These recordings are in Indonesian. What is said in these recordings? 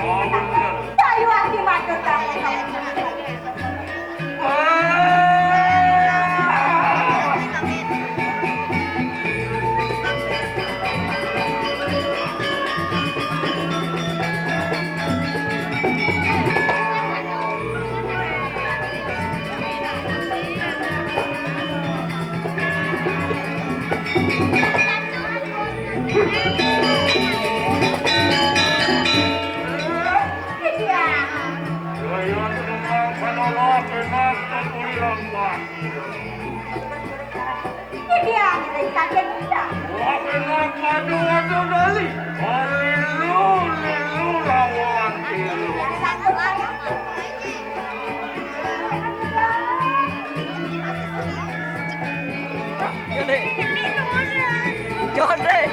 Oh, Tayo ang dimandot ako sa Hindi ang sakit kita. Waduh dali. Lilu lawan ilu. John deh.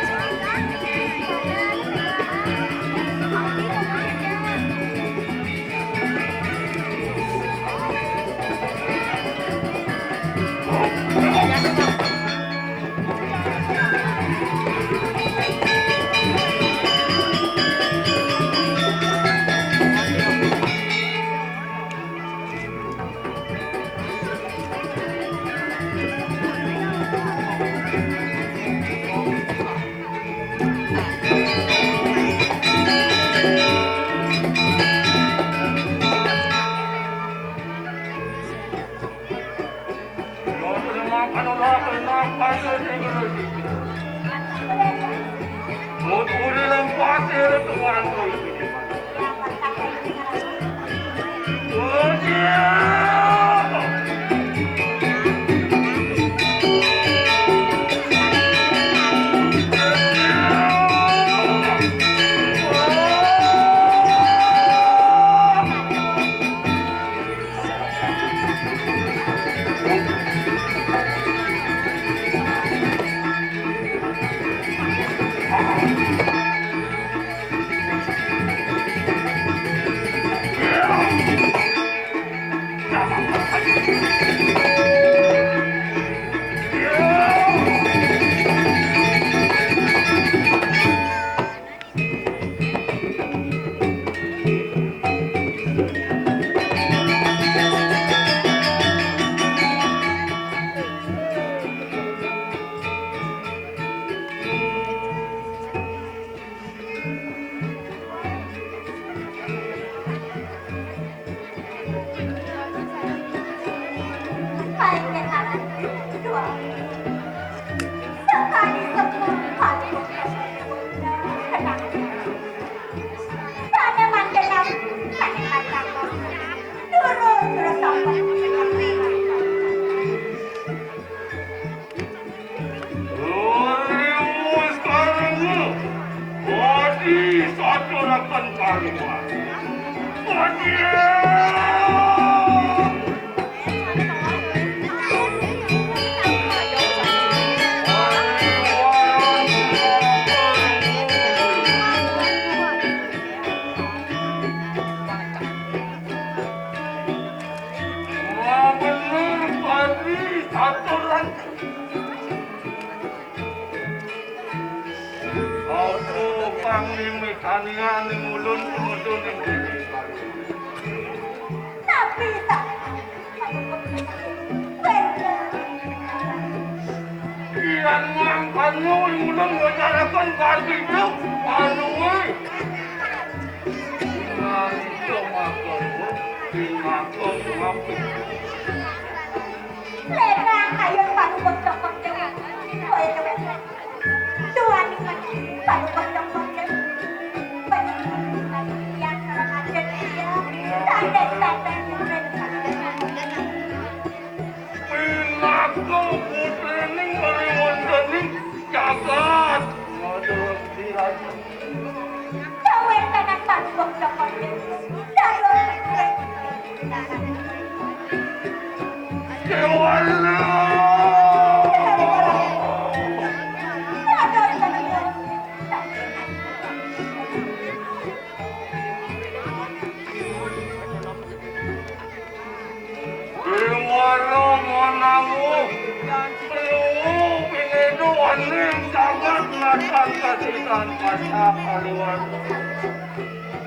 Ulang pasir tuan tu. Oh dia.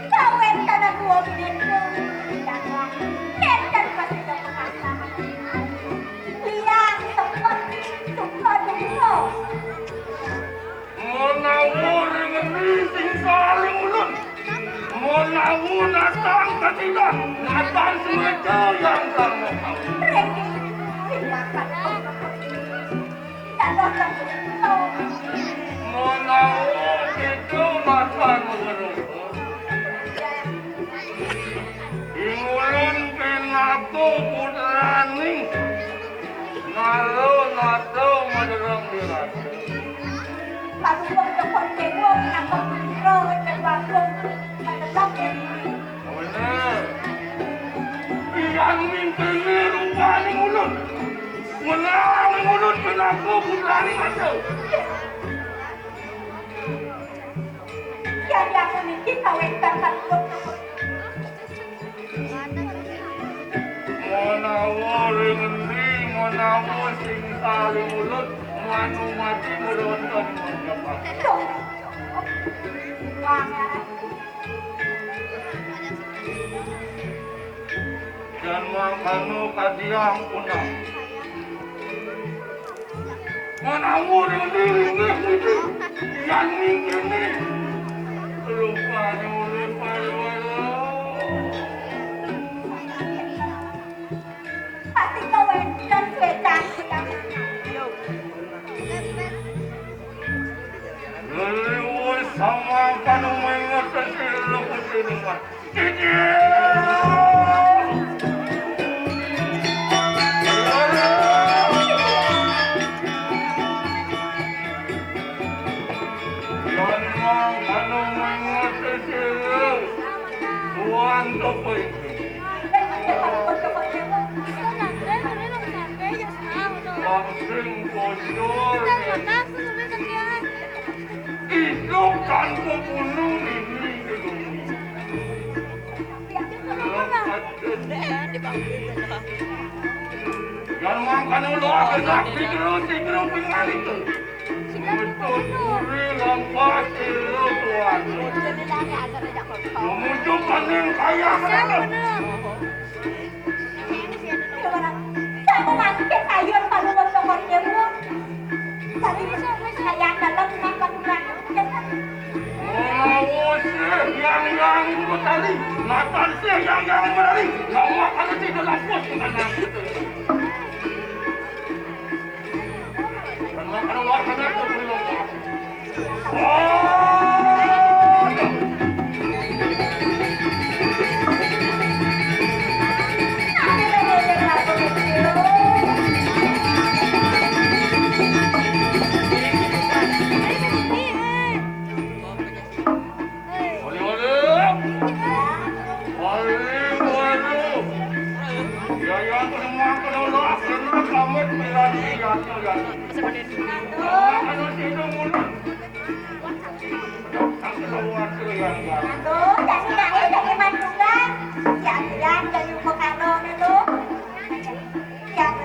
Kawin ka Tahu datang ketiga, datang semua yang kamu tahu. Regi, silakan kau tak datang begitu. Menahu itu makan mengerumput. Ingulun pinaku putrani, nalu nato maderang dirasa. Lalu kau dapat kewo, aku berdoa dan bangun. Menetap ini. Benar. Yang mimpi rupanya mulut. Menang mulut pinaku putrani nato. Jadi aku mungkin kawin tertentu. Menawa ringendi, menawa sing tali mulut, manu mati mulut dan menjebak. Dan makanu kadiang punang. Menawa ringendi, yang mingkini. Rupanya mulut palu-palu. Pasti kawin dan wedang yang Leliwis sama kanu mengerti silu kutiringan. Tuan topoy. Langsing bocor. Itu kan pembunuh ini gedung. Yang makan ulo akan tigro pingan itu. Betul puri lampas itu tuan. Memunculkan yang kaya mana? saya memakai sayur kalau untuk kornemu. Tadi saya dalam makan-makan. Yang itu tadi, makan sih yang berani. Nggak makan itu dalam pos bukan itu. Karena makan itu belum. Aduh, jadi naik dari Bandungan. Yang dari Bukano itu. Yang.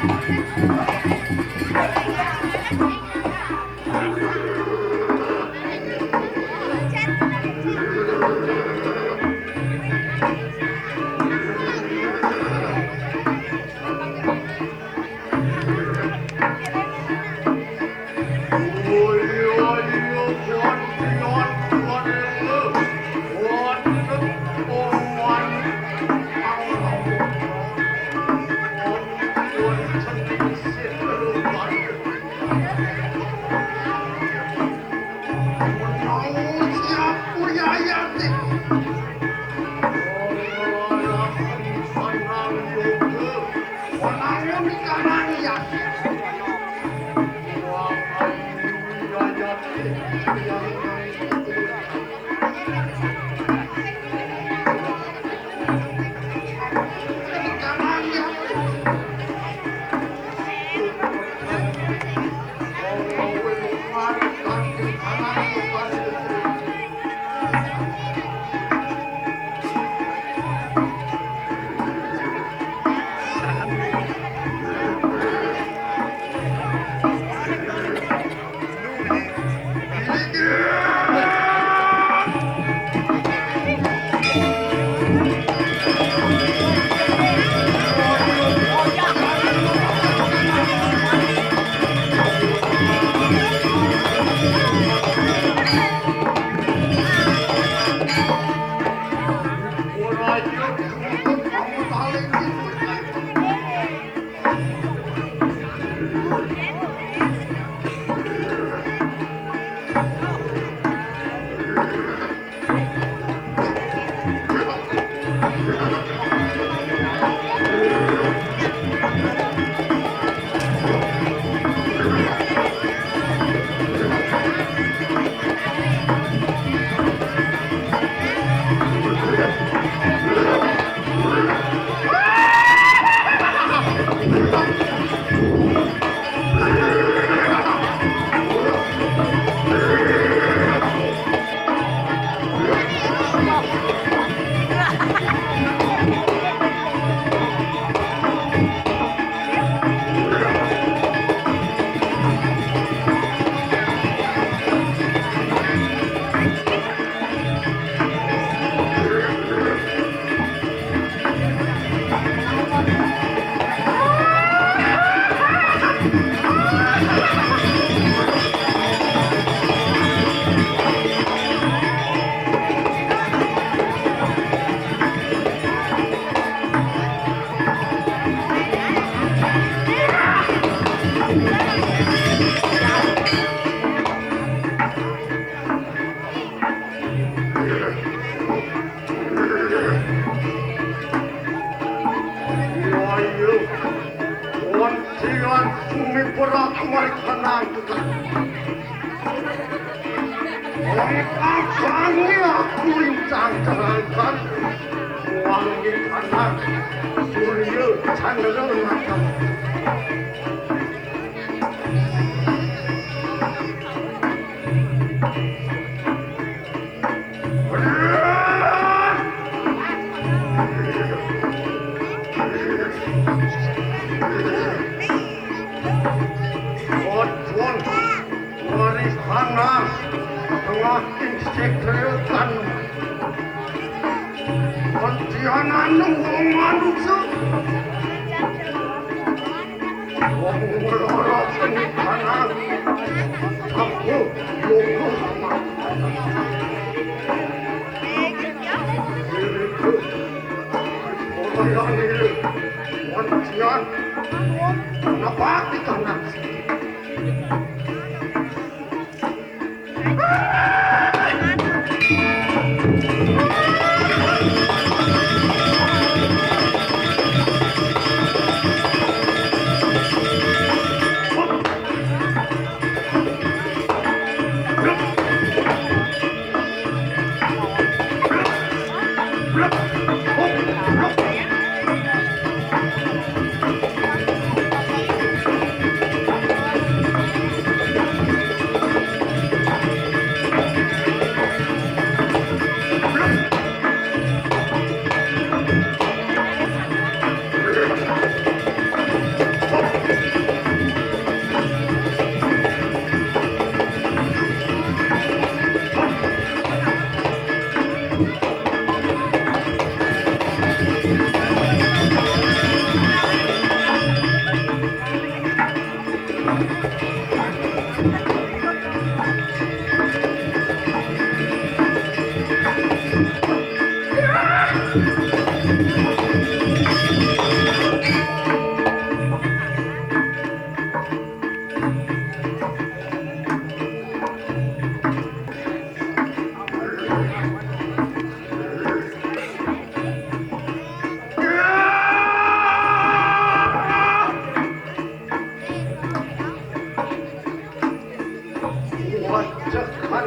Look!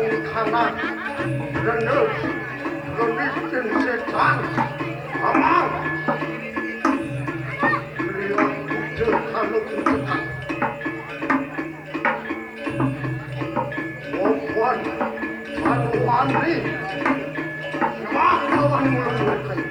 di kanan rendah kondisi setan aman beliau tujuh kalau tunjukkan Wafwan Anwani Makawan mulai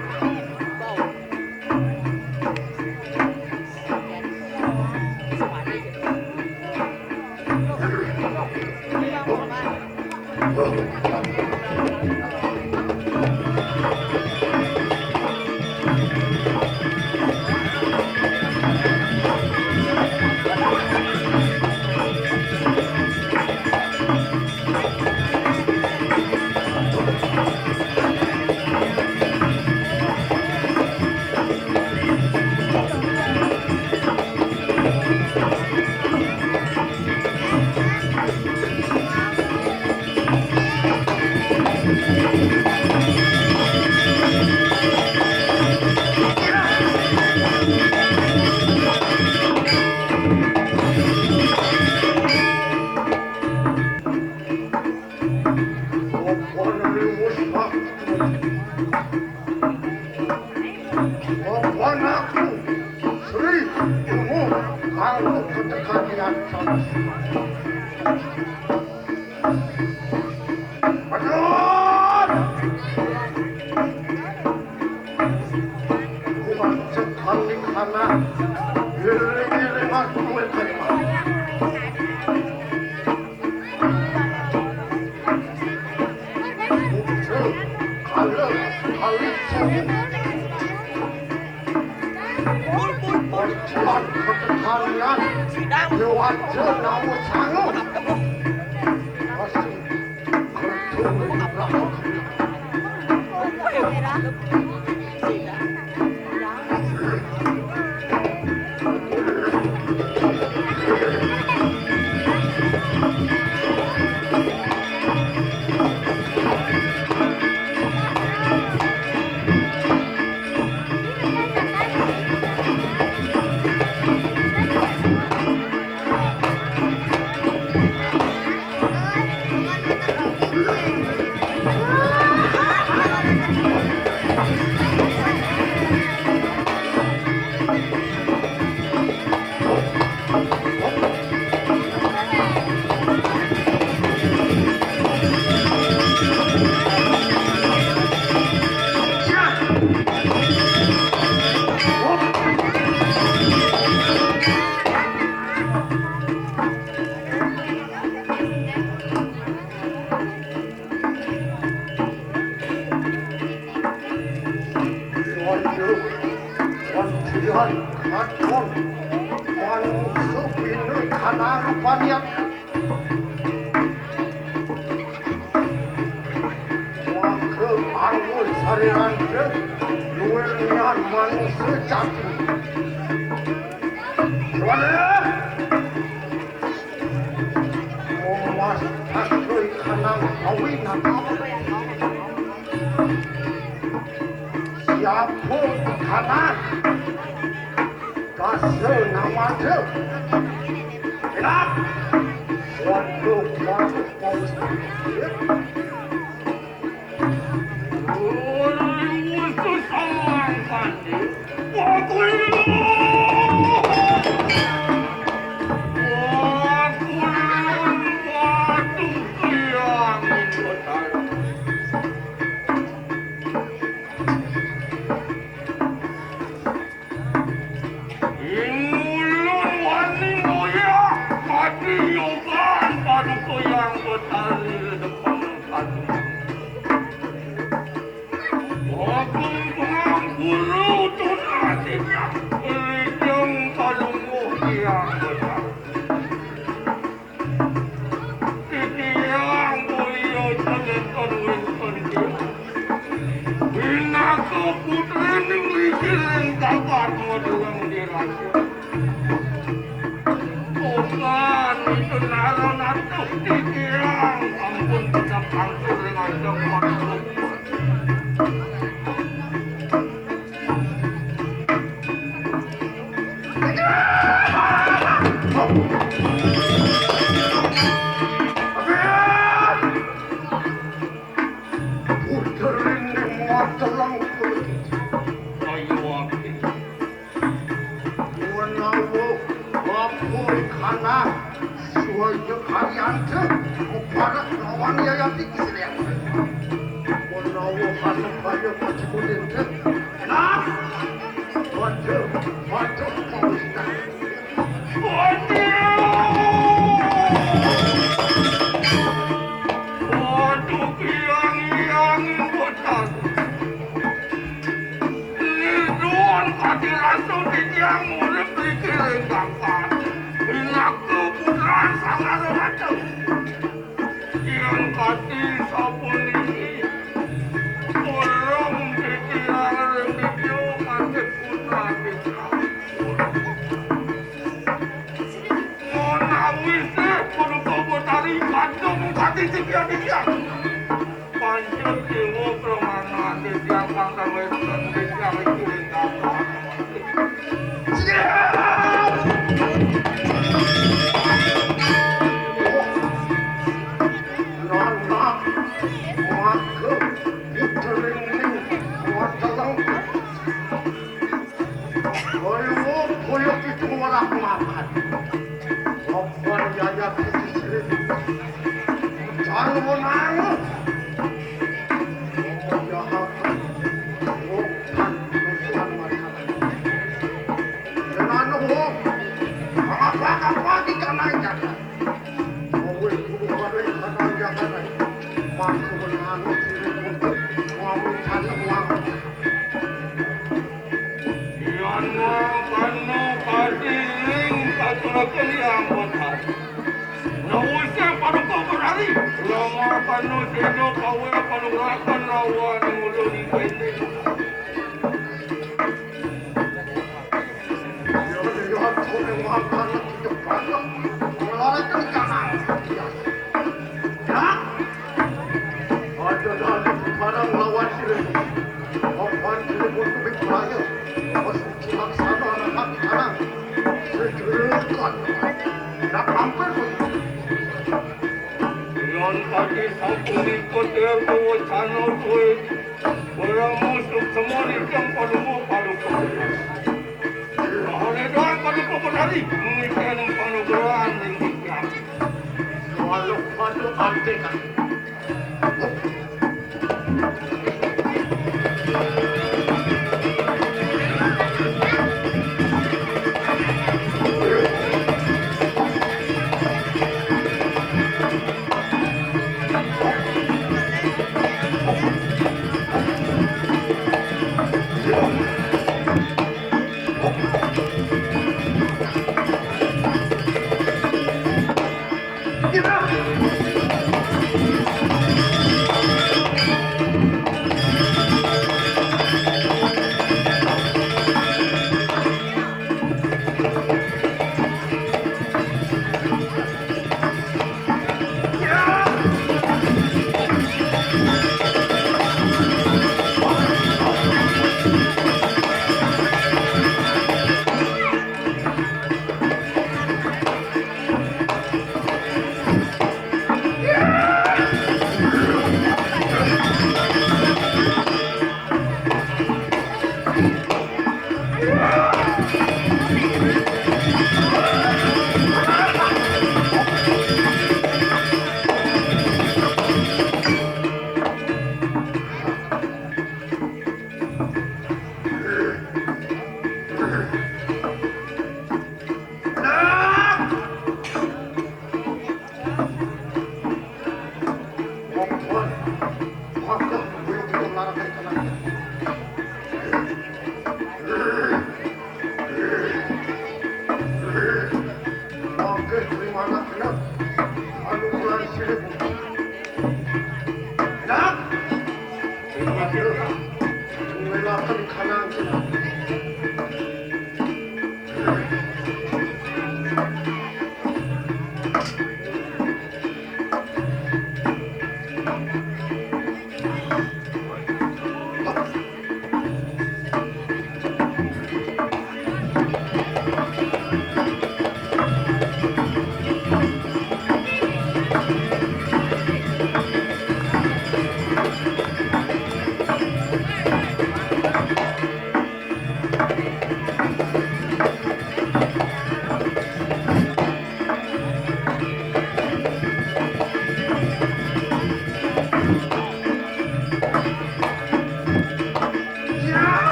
karena suatu kalian kepada lawan yang dikisah. Menawa kasih banyak macam itu, nah, waduh, Paustan. Waduh, yang botak. Niduan kati langsung didiang murid pikirin bangkat. Inak keputusan sangat macam. Yang kati sabun ini. Orang pikiran remedyo masih putra kita. Mona wisi kudu tari kandung kati tiga-tiga. Pancet dewa pramana didiang pangkal western didiang ikirin bangkat. Siap! Nana, maka diteringin wadalang. Koyo itu orang makan. Apaan yaya kisih? Jangan menang. Jahat, bukan urusan masalah. Jangan ngomong. Apa di kanan jalan. Mau itu bukan kanan jalan. Masuk menang diri untuk mengambilkan uang. Yan mo kano kadiling katulakan yang botak. Nawusya panukokorari. Lama kano sino kawe panurakan rawa ng ulo ni Pwede. Lihat kau makan tidak banyak. Melalui ke kanan. Ya. Ada barang lawan diri. Apaan diri untuk bertanya. Masuk cilang sana anak kanan. Sejerukan. Tak hampir pun. Yan kati sampun ikot erko chano tuwe. Wala musuk semua yang padumo padukokorari. Doang padukokorari. Mengikan ng panugraan ng ikan. Walau pada antekan. Kita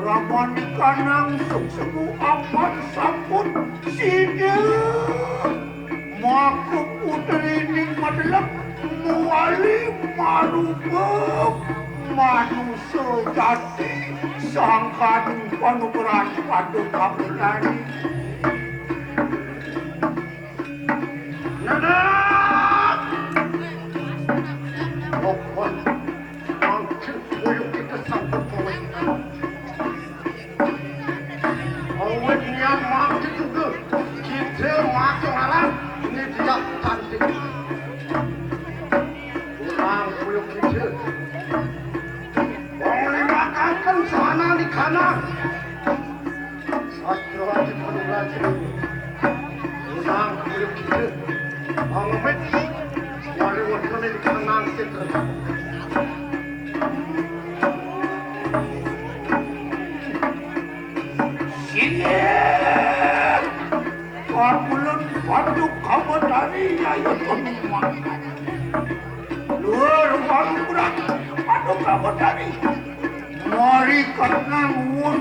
Raman kanang suksemu amat sampun sini maku putri ning madelak muali marubek manusia jati sangkadung panuberan padu kapulani nanak Okon mangkir buyuk kita sangkut pemerintahan awet niat mati juga kita mati malam ini dia cantik kurang puyuk kita boleh makan sana di kanan satu lagi penuh lagi kurang puyuk kita awet wali waktu di kanan kita Bulan batu kamu dari ayo semua. Luar baru berat batu kamu dari. Mari karena won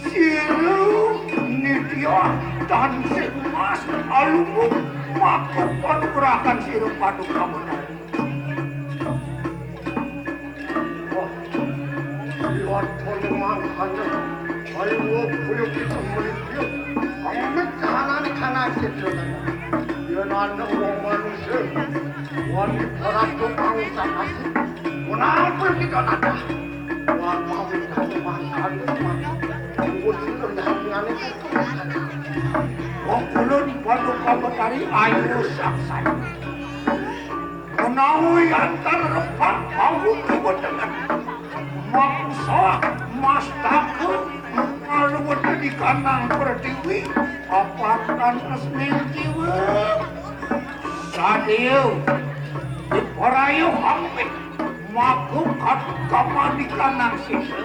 siru nitya dan semas alumu maka panurakan siru batu kamu dari. Wah, lihat tolong hanya ayo puyuk kita melipir. Amat kanan seterusnya. Dia nanda orang manusia. Wanita peratu bangsa asing. Kenapa kita nanda? Wan mau kita makan semua. Tunggu sudah dengan itu. Okulun pada kamu tadi ayo saksan. Menawi antar repan bau kamu dengan maksa mas takut. Kalau di kanan pertiwi, apatan resmi jiwa. Sadio, di perayu hampir, maku kat kamar di kanan sisa.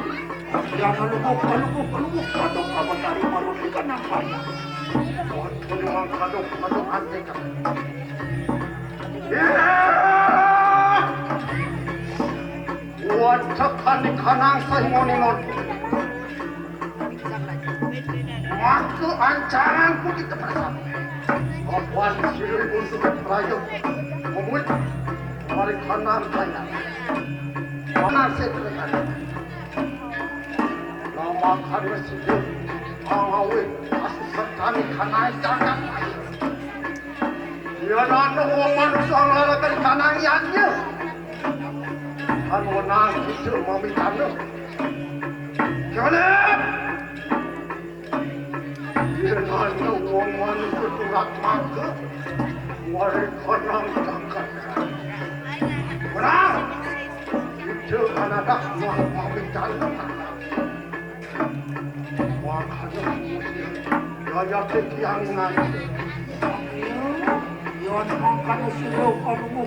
Jangan lupa kadok kamu dari malu di kanan saya. Waktu dengan kadok antek. Buat cekan di kanan saya moningon. Waktu ancaranku kita bersama. Apaan siri untuk merayu. Memut. Mari kanan saya. Kanan saya kanan. Nama karya siri. Angawin. Asu sertani kanan jangan lagi. Dia nanda orang manusia ngelalakan kanan iannya. Kan menang kita meminta. Jangan. Dengan orang manusia turak maka mereka nangkapkan. Benar, itu kan ada mau bicara. Makanya gaya kekiangan. Yang makan usul kamu.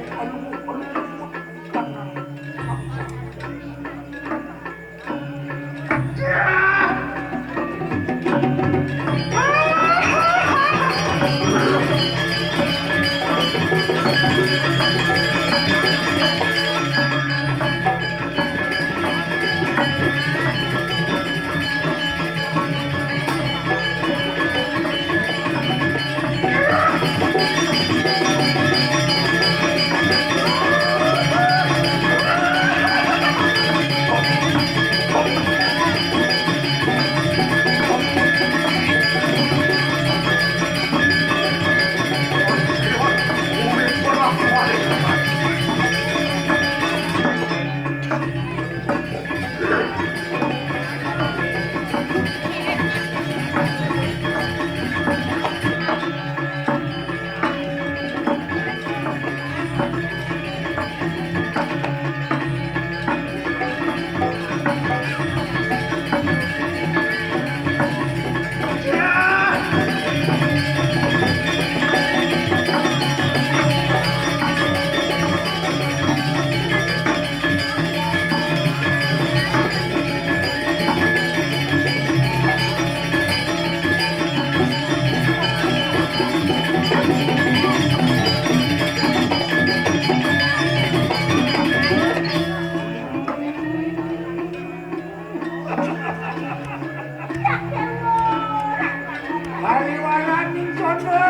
Pariwaraning Condro.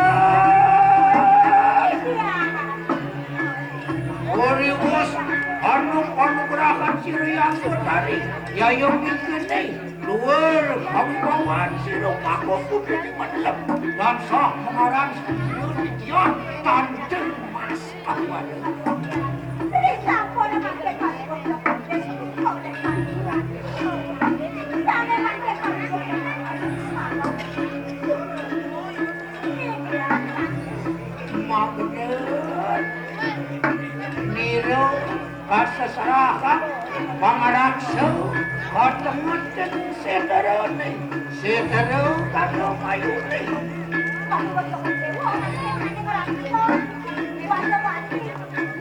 Orius anu panugrahan siruyang tari yayong dikenai luar kawibawan siru mako kudu menelep bangsa mengarang yon tanteng mas awan. Niro kasasarahan pangaraksa katengaten seterone setero kano mayune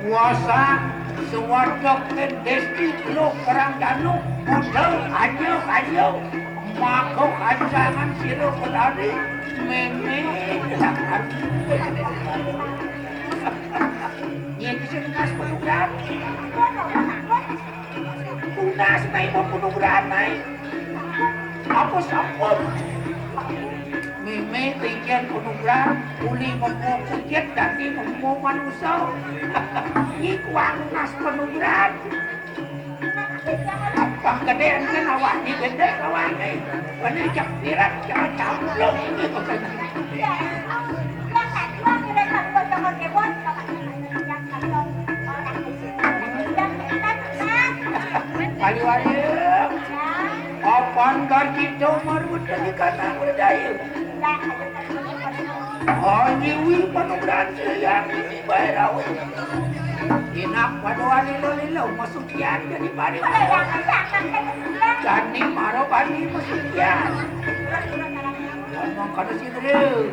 kuasa sewadok desti lo kerang danu budal ayo mako kancangan siro pelari meme lakar yang disenas penugaran tunas na ibang penugaran na apa sapon meme tinggian penugaran uli memukukit dati memumanusaw ikuang nas penugaran pangkadean ka nawan ni ganda kawan ay panajak tirat ka camlong ito ka na Paliwayang apan karcito marut dari kata berdaya hanyiwi panugrahan siya bayar awal inak panuan lilo masuk yan dari paliwayang kani maro bani masuk yan ngomong kada sidre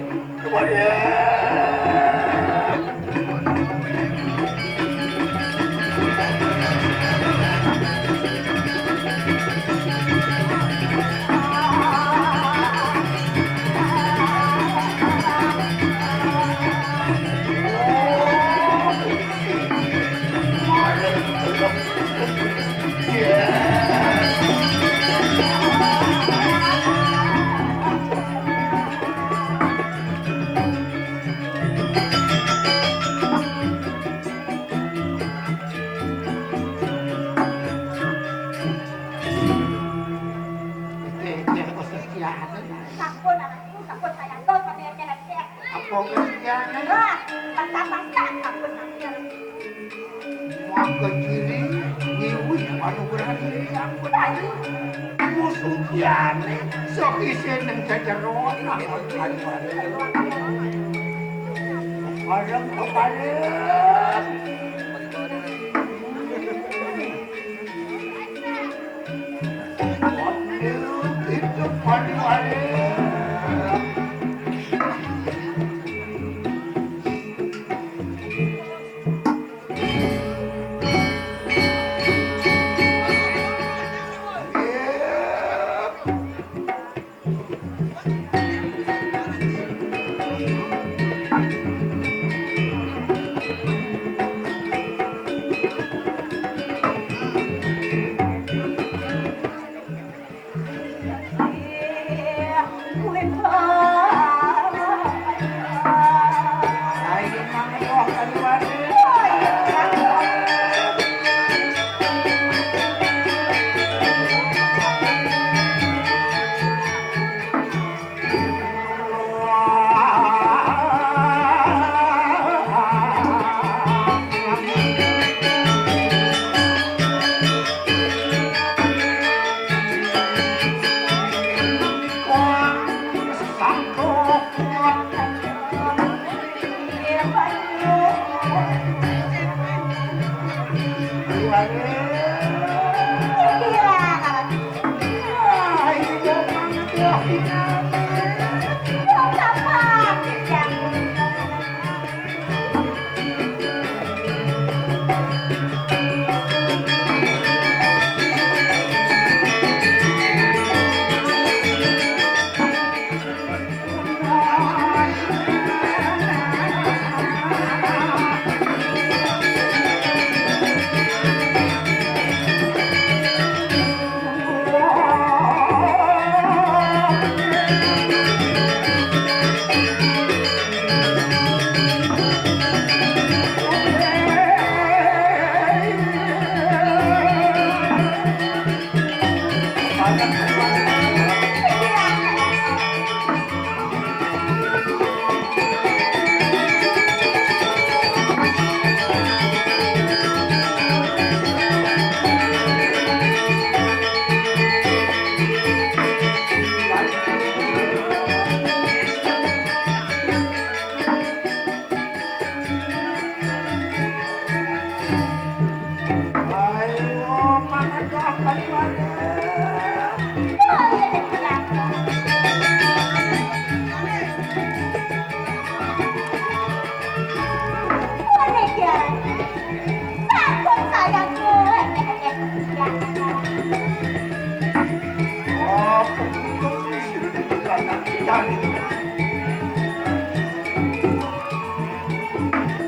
kanan dari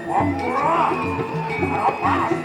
Wapura Harapas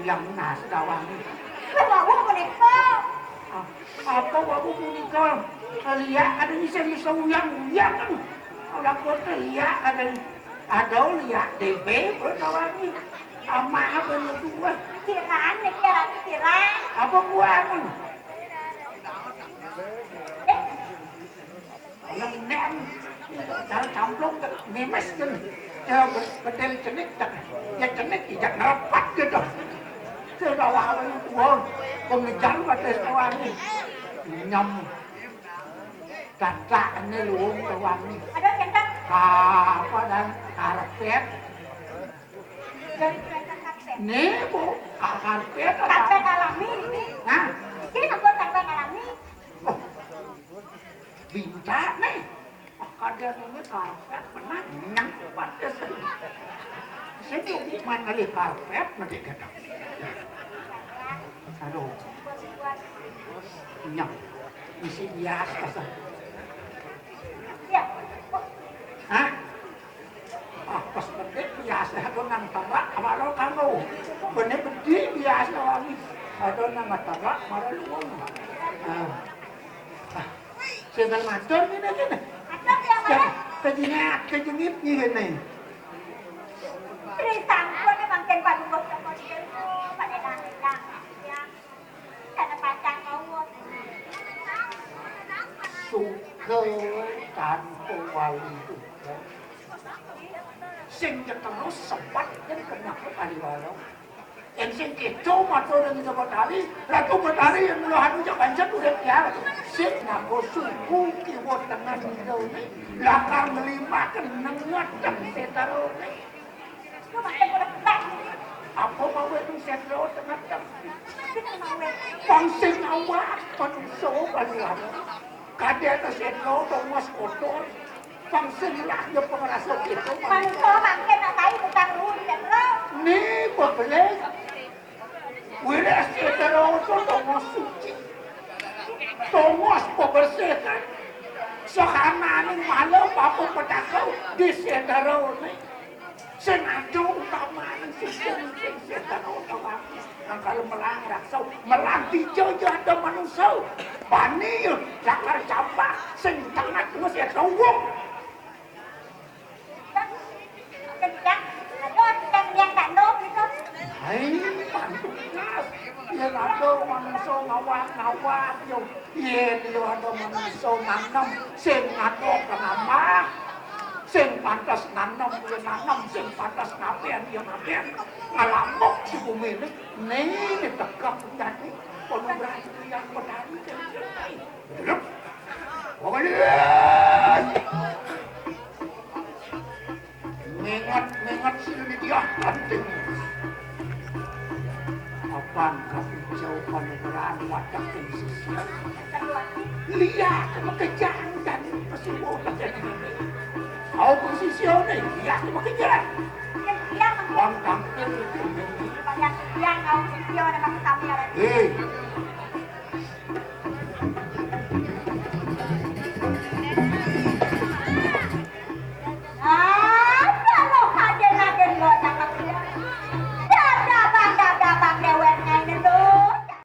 yang nas dawang ini. Kenapa menikah? Apa aku menikah? Lihat ada ni saya uyang kan. Kalau kau lihat ada lihat DP berdawang ini. Ama apa ni dua? Tiran ni kira tiran. Apa buat ni? Yang nem dalam camplung memes kan. Ya betul cenik tak. Ya cenik tidak rapat gitu. Sudah wahai tuan, pengejar pada tuan ni, nyam, cacak ni luang tuan ni. Ada cendang. Apa dan karpet? Ni bu, karpet apa? Karpet alami ni. Hah? Ini nampak karpet alami. Oh, bincang ni. Kadang ni karpet mana nyam pada sini. Sini di mana ni karpet nanti kata. Aduh, nyam, isi biasa saja. Ya. Hah? Pas berdek biasa, ada nang tabak, amalau kamu. Bener berdek biasa lagi. Ada nang tabak, malah luang. Segala macam ni nak kena. Macam yang mana? Kejengit ni kena. Cerita kau ni makin baru kau cakap dia tu pada lang. Ada pacar kau. Suka tanpa wali tu. Sing terus sempat jadi kenapa kali walau. Yang sing kecoh mata dengan Ratu Matahari. Ratu Matahari yang mulahan macam banyak udah tiada. Sing nak suku kiwat dengan hidau ni. Lakar melima kan nengat dan setaro ni. Kau makin berdekat. Apa mau itu setaro tengah tengah. Pangsing awak panuso balian. Kadang tu setaro tomas kotor. Pangsing lah dia pengerasa itu. Manusia makin nak tahu bukan ruh dia terus. Ni berbeleng. Wilayah setaro tu tomas suci. Tomas pembersihkan. Sekarang ni malam apa petakau di setaro ni. Sengaja utama ni setaro utama. Kalau melang raksau, melang hijau je ada manusia. Bani lakar campak, sentangat tu setaro. Kencang, ada yang tak noh itu. Hai, pantuk nas. Yen ada manungsa ngawak-ngawak yo. Yen yo ada manungsa nanem sing ngato kenapa? Sing pantas nanem yo nanem, sing pantas ngapen yo ngapen. Ngalampok si bumi ini tegak jadi penuh yang petani. Pokoknya mengat sini dia penting. Apaan kami jauh penegaraan wadah dan sosial. Lihat pekerjaan dan kesimpulan ini. Kau posisinya lihat pekerjaan. Yang Bang tampil banyak yang kau video dan kami ada.